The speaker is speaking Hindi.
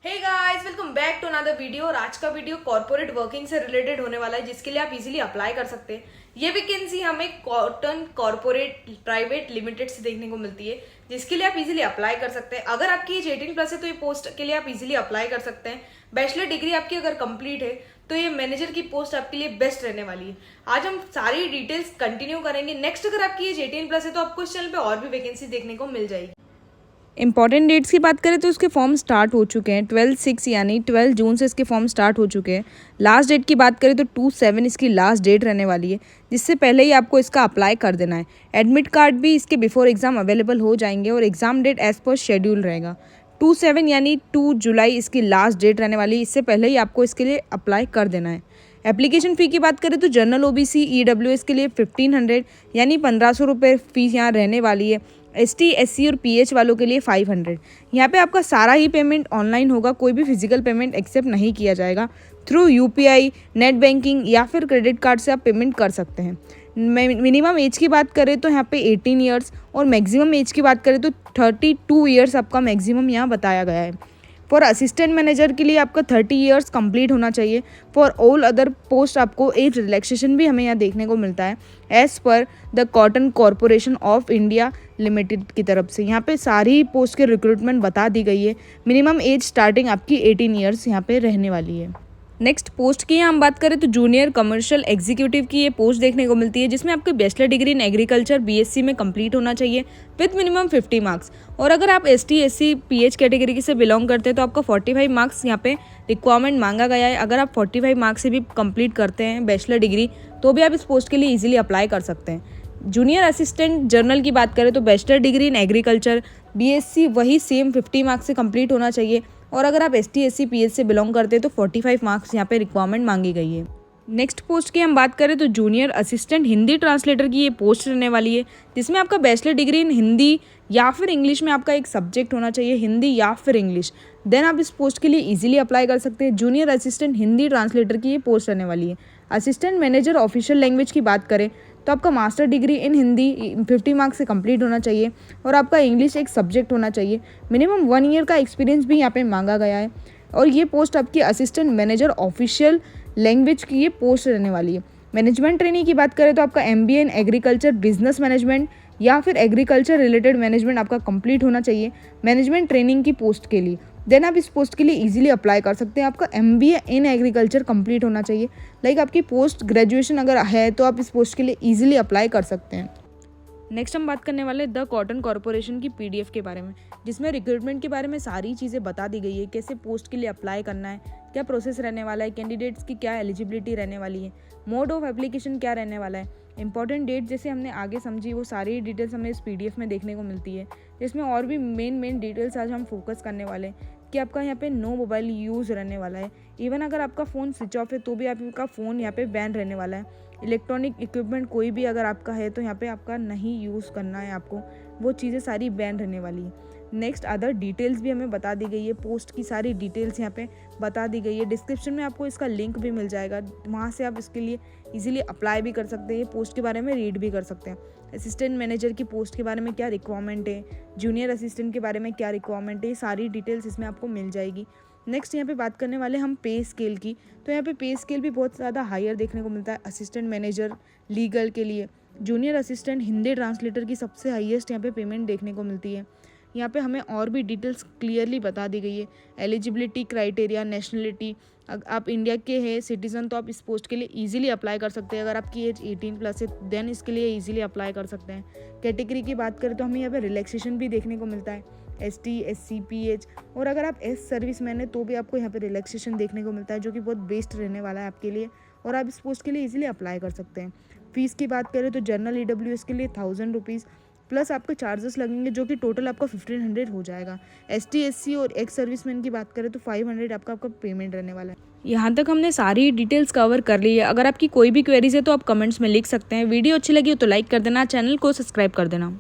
Hey guys, welcome back to another video. और आज का वीडियो कॉर्पोरेट वर्किंग से रिलेटेड होने वाला है, जिसके लिए आप इजीली अप्लाई कर सकते हैं। ये वैकेंसी हमें कॉटन कॉर्पोरेट प्राइवेट लिमिटेड से देखने को मिलती है, जिसके लिए आप इजीली अप्लाई कर सकते हैं। अगर आपकी एज 18+ है तो ये पोस्ट के लिए आप इजीली अप्लाई कर सकते हैं। बैचलर डिग्री आपकी अगर कंप्लीट है तो ये मैनेजर की पोस्ट आपके लिए बेस्ट रहने वाली है। आज हम सारी डिटेल्स कंटिन्यू करेंगे। नेक्स्ट, अगर आपकी एज 18+ है तो आपको इस चैनल पे और भी वैकेंसी देखने को मिल जाएगी। इंपॉर्टेंट डेट्स की बात करें तो इसके फॉर्म स्टार्ट हो चुके हैं 12/6 यानी 12 जून से इसके फॉर्म स्टार्ट हो चुके हैं। लास्ट डेट की बात करें तो 2/7 इसकी लास्ट डेट रहने वाली है, जिससे पहले ही आपको इसका अप्लाई कर देना है। एडमिट कार्ड भी इसके बिफोर एग्जाम अवेलेबल हो जाएंगे और exam date as per schedule रहेगा। 2/7 यानी 2 जुलाई इसकी लास्ट डेट रहने वाली है। इससे पहले ही आपको इसके लिए अप्लाई कर देना है। एप्लीकेशन फ़ी की बात करें तो जनरल OBC EWS के लिए 1500 यानी 1500 रुपये फ़ीस यहाँ रहने वाली है। ST SC और PH वालों के लिए 500। यहाँ पे आपका सारा ही पेमेंट ऑनलाइन होगा, कोई भी फिजिकल पेमेंट एक्सेप्ट नहीं किया जाएगा। थ्रू UPI, नेट बैंकिंग या फिर क्रेडिट कार्ड से आप पेमेंट कर सकते हैं। मिनिमम एज की बात करें तो यहाँ पे 18 ईयर्स और मैक्सिमम एज की बात करें तो 32 ईयर्स आपका मैक्सिमम यहाँ बताया गया है। फॉर असिस्टेंट मैनेजर के लिए आपका 30 ईयर्स कंप्लीट होना चाहिए। फॉर ऑल अदर पोस्ट आपको एज रिलैक्सेशन भी हमें यहाँ देखने को मिलता है as per the cotton corporation of India limited की तरफ से। यहाँ पे सारी पोस्ट के रिक्रूटमेंट बता दी गई है। मिनिमम एज स्टार्टिंग आपकी 18 ईयर्स यहाँ पे रहने वाली है। नेक्स्ट पोस्ट की हम बात करें तो जूनियर कमर्शियल एग्जीक्यूटिव की ये पोस्ट देखने को मिलती है, जिसमें आपके bachelor degree in agriculture BSc में कंप्लीट होना चाहिए विथ मिनिमम 50 मार्क्स। और अगर आप ST SC PH कैटेगरी से बिलोंग करते हैं तो आपका 45 मार्क्स यहाँ पे रिक्वायरमेंट मांगा गया है। अगर आप 45 मार्क्स से भी कंप्लीट करते हैं बैचलर डिग्री तो भी आप इस पोस्ट के लिए ईजिली अप्लाई कर सकते हैं। जूनियर असिस्टेंट जर्नल की बात करें तो bachelor degree in agriculture BSc वही सेम 50 मार्क्स से कंप्लीट होना चाहिए। और अगर आप ST SC PH से बिलोंग करते हैं तो 45 मार्क्स यहाँ पे रिक्वायरमेंट मांगी गई है। नेक्स्ट पोस्ट की हम बात करें तो जूनियर असिस्टेंट हिंदी ट्रांसलेटर की ये पोस्ट रहने वाली है, जिसमें आपका बैचलर डिग्री इन हिंदी या फिर इंग्लिश में आपका एक सब्जेक्ट होना चाहिए, हिंदी या फिर इंग्लिश। देन आप इस पोस्ट के लिए इजीली अप्लाई कर सकते हैं। जूनियर असिस्टेंट हिंदी ट्रांसलेटर की ये पोस्ट रहने वाली है। असिस्टेंट मैनेजर ऑफिशियल लैंग्वेज की बात करें तो आपका master degree in Hindi 50 marks से कंप्लीट होना चाहिए और आपका इंग्लिश एक सब्जेक्ट होना चाहिए। मिनिमम 1 ईयर का एक्सपीरियंस भी यहाँ पे मांगा गया है। और ये पोस्ट आपकी असिस्टेंट मैनेजर ऑफिशियल लैंग्वेज की ये पोस्ट रहने वाली है। मैनेजमेंट ट्रेनिंग की बात करें तो आपका MBA in agriculture business management या फिर एग्रीकल्चर रिलेटेड मैनेजमेंट आपका कंप्लीट होना चाहिए मैनेजमेंट ट्रेनिंग की पोस्ट के लिए। देन आप इस पोस्ट के लिए इजीली अप्लाई कर सकते हैं। आपका MBA इन एग्रीकल्चर कंप्लीट होना चाहिए। लाइक आपकी पोस्ट ग्रेजुएशन अगर है तो आप इस पोस्ट के लिए इजीली अप्लाई कर सकते हैं। नेक्स्ट हम बात करने वाले द कॉटन कॉरपोरेशन की PDF के बारे में, जिसमें रिक्रूटमेंट के बारे में सारी चीज़ें बता दी गई है। कैसे पोस्ट के लिए अप्लाई करना है, क्या प्रोसेस रहने वाला है, कैंडिडेट्स की क्या एलिजिबिलिटी रहने वाली है, मोड ऑफ एप्लीकेशन क्या रहने वाला है, इंपॉर्टेंट डेट जैसे हमने आगे समझी वो सारी डिटेल्स हमें इस PDF में देखने को मिलती है। जिसमें और भी मेन डिटेल्स आज हम फोकस करने वाले हैं कि आपका यहाँ पे नो मोबाइल यूज़ रहने वाला है। इवन अगर आपका फ़ोन स्विच ऑफ है तो भी आपका फ़ोन यहाँ पे बैन रहने वाला है। इलेक्ट्रॉनिक इक्विपमेंट कोई भी अगर आपका है तो यहाँ पे आपका नहीं यूज़ करना है, आपको वो चीज़ें सारी बैन रहने वाली है। नेक्स्ट अदर डिटेल्स भी हमें बता दी गई है। पोस्ट की सारी डिटेल्स यहाँ पे बता दी गई है। डिस्क्रिप्शन में आपको इसका लिंक भी मिल जाएगा, वहाँ से आप इसके लिए इजीली अप्लाई भी कर सकते हैं। पोस्ट के बारे में रीड भी कर सकते हैं। असिस्टेंट मैनेजर की पोस्ट के बारे में क्या रिक्वायरमेंट है, जूनियर असिस्टेंट के बारे में क्या रिक्वायरमेंट है, ये सारी डिटेल्स इसमें आपको मिल जाएगी। नेक्स्ट यहाँ पे बात करने वाले हम पे स्केल की, तो यहाँ पे पे स्केल भी बहुत ज़्यादा हायर देखने को मिलता है। असिस्टेंट मैनेजर लीगल के लिए, जूनियर असिस्टेंट हिंदी ट्रांसलेटर की सबसे हाईएस्ट यहाँ पे पेमेंट देखने को मिलती है। यहाँ पे हमें और भी डिटेल्स क्लियरली बता दी गई है। एलिजिबिलिटी क्राइटेरिया, नेशनलिटी, आप इंडिया के हैं सिटीज़न तो आप इस पोस्ट के लिए इजीली अप्लाई कर सकते हैं। अगर आपकी एज 18+ है देन इसके लिए इजीली अप्लाई कर सकते हैं। कैटेगरी की बात करें तो हमें यहाँ पे रिलैक्सेशन भी देखने को मिलता है, ST SC PH। और अगर आप सर्विस मैन है तो भी आपको यहाँ पे रिलैक्सेशन देखने को मिलता है, जो कि बहुत बेस्ट रहने वाला है आपके लिए। और आप इस पोस्ट के लिए इजीली अप्लाई कर सकते हैं। फीस की बात करें तो जनरल EWS के लिए 1000 रुपीज़ प्लस आपके चार्जेस लगेंगे, जो कि टोटल आपका 1500 हो जाएगा। ST SC और एक्स सर्विसमैन की बात करें तो 500 आपका पेमेंट रहने वाला है। यहाँ तक हमने सारी डिटेल्स कवर कर ली है। अगर आपकी कोई भी क्वेरीज है तो आप कमेंट्स में लिख सकते हैं। वीडियो अच्छी लगी हो तो लाइक कर देना, चैनल को सब्सक्राइब कर देना।